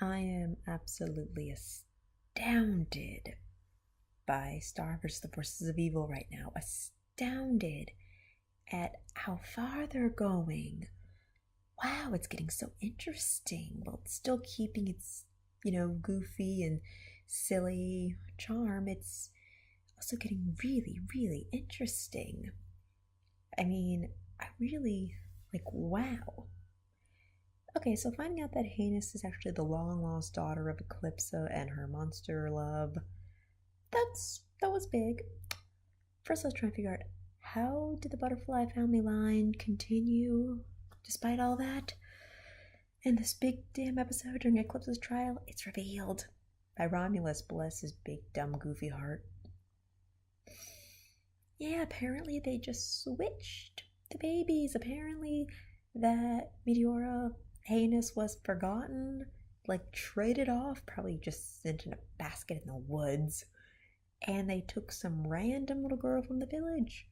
I am absolutely astounded by Star vs. the Forces of Evil right now. Astounded at how far they're going. Wow, it's getting so interesting. Well, it's still keeping its, goofy and silly charm. It's also getting really, really interesting. I mean, I really, wow. Okay, so finding out that Heinous is actually the long-lost daughter of Eclipsa and her monster love, that was big. First, let's try and figure out, how did the butterfly family line continue despite all that? In this big damn episode during Eclipse's trial, it's revealed by Romulus, bless his big dumb goofy heart. Yeah, apparently they just switched the babies. Apparently that Meteora Heinous was forgotten, traded off, probably just sent in a basket in the woods, and they took some random little girl from the village.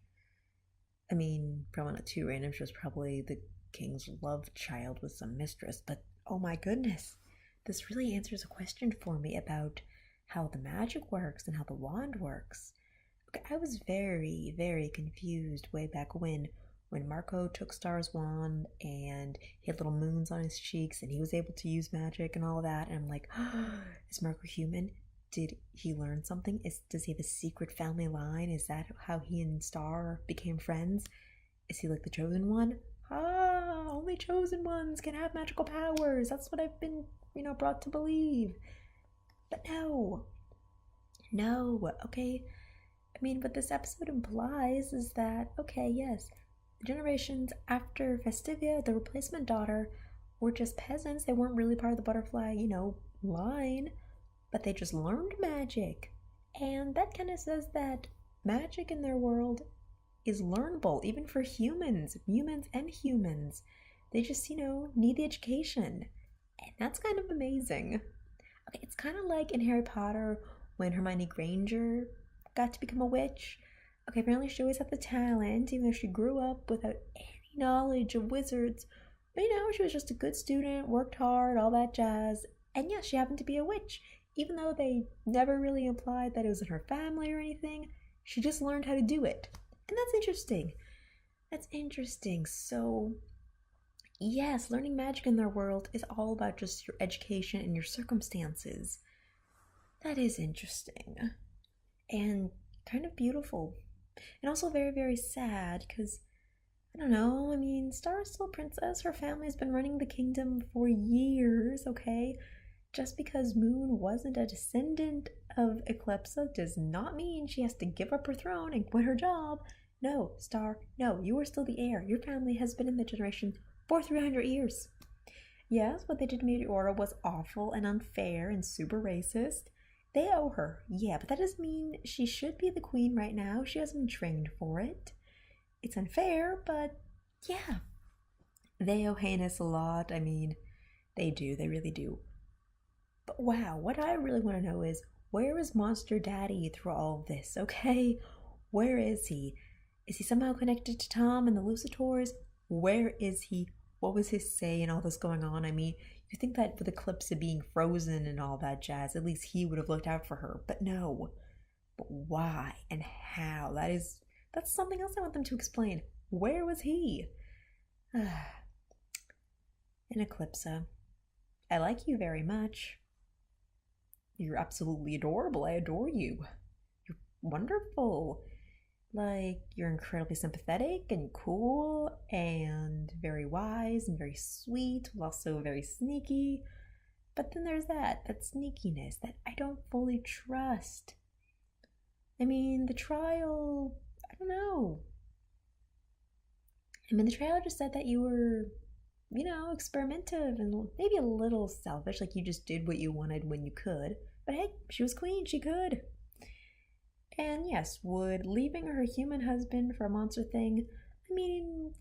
I mean, probably not too random. She was probably the king's love child with some mistress, but oh my goodness, this really answers a question for me about how the magic works and how the wand works. Okay, I was very, very confused way back when Marco took Star's wand and he had little moons on his cheeks and he was able to use magic and all that, and I'm like, is Marco human? Did he learn something? Does he have a secret family line? Is that how he and Star became friends? Is he like the chosen one? Only chosen ones can have magical powers. That's what I've been, brought to believe. But no. Okay. I mean, what this episode implies is that, okay, yes, the generations after Festivia, the replacement daughter, were just peasants. They weren't really part of the butterfly, line, but they just learned magic. And that kind of says that magic in their world is learnable, even for humans and humans. They just, need the education. And that's kind of amazing. Okay, it's kind of like in Harry Potter when Hermione Granger got to become a witch. Okay, apparently she always had the talent, even though she grew up without any knowledge of wizards. But she was just a good student, worked hard, all that jazz. And yes, she happened to be a witch. Even though they never really implied that it was in her family or anything, she just learned how to do it. And that's interesting. So, yes, learning magic in their world is all about just your education and your circumstances. That is interesting. And kind of beautiful. And also very, very sad, because, I don't know, I mean, Star is still a princess. Her family's been running the kingdom for years, okay? Just because Moon wasn't a descendant of Eclipsa does not mean she has to give up her throne and quit her job. No, Star, no, you are still the heir. Your family has been in the generation for 300 years. Yes, what they did to Meteora was awful and unfair and super racist. They owe her, yeah, but that doesn't mean she should be the queen right now. She hasn't been trained for it. It's unfair, but yeah. They owe Heinous a lot. I mean, they do, they really do. But wow, what I really want to know is, where is Monster Daddy through all of this, okay? Where is he? Is he somehow connected to Tom and the Lucitors? Where is he? What was his say in all this going on? I mean, you think that with Eclipsa being frozen and all that jazz, at least he would have looked out for her. But no. But why and how? That's something else I want them to explain. Where was he? And Eclipsa, I like you very much. You're absolutely adorable. I adore you. You're wonderful. You're incredibly sympathetic and cool and very wise and very sweet, while also very sneaky. But then there's that sneakiness that I don't fully trust. I mean, the trial, I don't know. I mean, the trial just said that you were, experimentative and maybe a little selfish, like you just did what you wanted when you could. But hey, she was queen, she could. And yes, would leaving her human husband for a monster thing, I mean,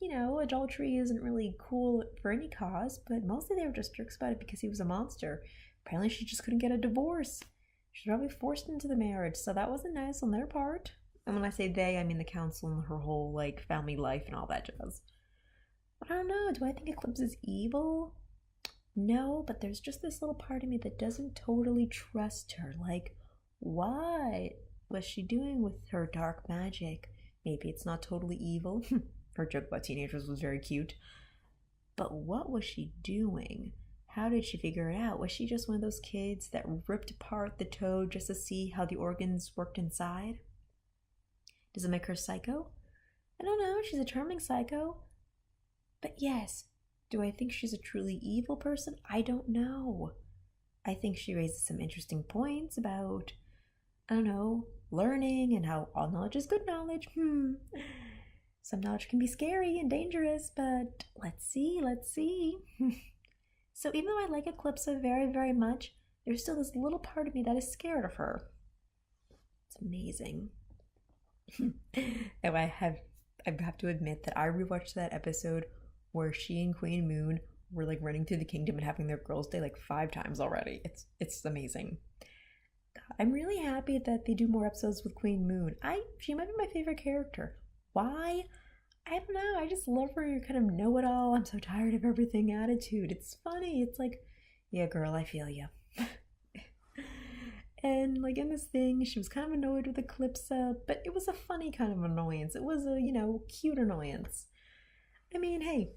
adultery isn't really cool for any cause, but mostly they were just jerks about it because he was a monster. Apparently she just couldn't get a divorce. She was probably forced into the marriage, so that wasn't nice on their part. And when I say they, I mean the council and her whole, family life and all that jazz. But I don't know, do I think Eclipse is evil? No, but there's just this little part of me that doesn't totally trust her. Like, what was she doing with her dark magic? Maybe it's not totally evil. Her joke about teenagers was very cute. But what was she doing? How did she figure it out? Was she just one of those kids that ripped apart the toad just to see how the organs worked inside? Does it make her psycho? I don't know. She's a charming psycho. But yes, do I think she's a truly evil person? I don't know. I think she raises some interesting points about, I don't know, learning and how all knowledge is good knowledge. Some knowledge can be scary and dangerous, but let's see. So even though I like Eclipsa very, very much, there's still this little part of me that is scared of her. It's amazing. And I have to admit that I rewatched that episode where she and Queen Moon were like running through the kingdom and having their girls' day like 5 times already. It's amazing. I'm really happy that they do more episodes with Queen Moon. She might be my favorite character. Why? I don't know. I just love her kind of know-it-all. I'm so tired of everything attitude. It's funny. It's like, yeah, girl, I feel you. And like in this thing, she was kind of annoyed with Eclipsa, but it was a funny kind of annoyance. It was a, cute annoyance. I mean, hey,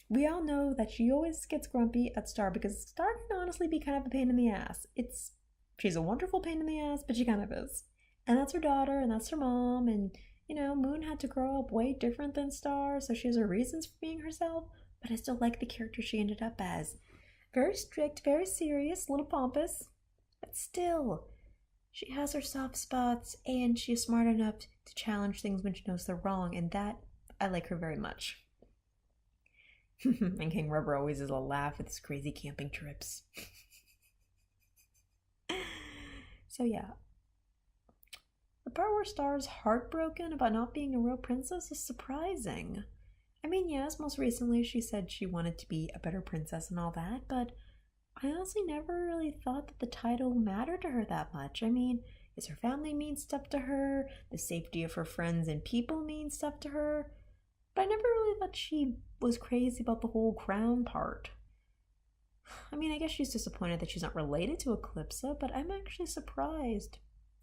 we all know that she always gets grumpy at Star because Star can honestly be kind of a pain in the ass. She's a wonderful pain in the ass, but she kind of is. And that's her daughter, and that's her mom, and Moon had to grow up way different than Star, so she has her reasons for being herself, but I still like the character she ended up as. Very strict, very serious, a little pompous, but still, she has her soft spots, and she is smart enough to challenge things when she knows they're wrong, and that, I like her very much. And King Rubber always is a laugh with his crazy camping trips. So yeah. The part where Star's heartbroken about not being a real princess is surprising. I mean, yes, most recently she said she wanted to be a better princess and all that, but I honestly never really thought that the title mattered to her that much. I mean, does her family mean stuff to her? The safety of her friends and people mean stuff to her? But I never really thought she was crazy about the whole crown part. I mean, I guess she's disappointed that she's not related to Eclipsa, but I'm actually surprised.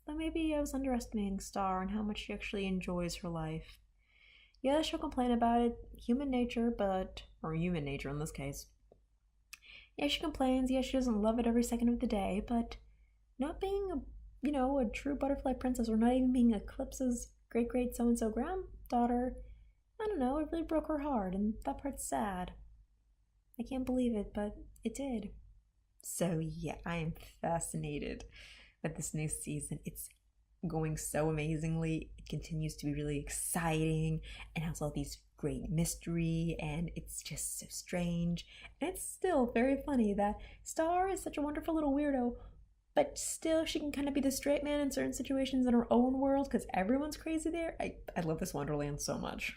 But maybe I was underestimating Star and how much she actually enjoys her life. Yeah, she'll complain about it, human nature in this case. Yeah, she complains, yeah, she doesn't love it every second of the day, but not being a true butterfly princess, or not even being Eclipsa's great so-and-so granddaughter, I don't know, it really broke her heart, and that part's sad. I can't believe it, but it did. So yeah, I am fascinated with this new season. It's going so amazingly. It continues to be really exciting and has all these great mystery, and it's just so strange. And it's still very funny that Star is such a wonderful little weirdo, but still she can kind of be the straight man in certain situations in her own world because everyone's crazy there. I love this Wonderland so much.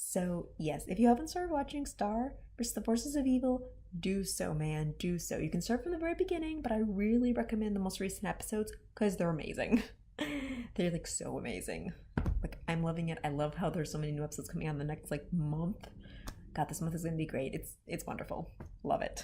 So yes, if you haven't started watching Star vs. the Forces of Evil, do so, man, do so. You can start from the very beginning, but I really recommend the most recent episodes because they're amazing. They're like so amazing. Like, I'm loving it. I love how there's so many new episodes coming out in the next like month. God, this month is gonna be great. It's wonderful. Love it.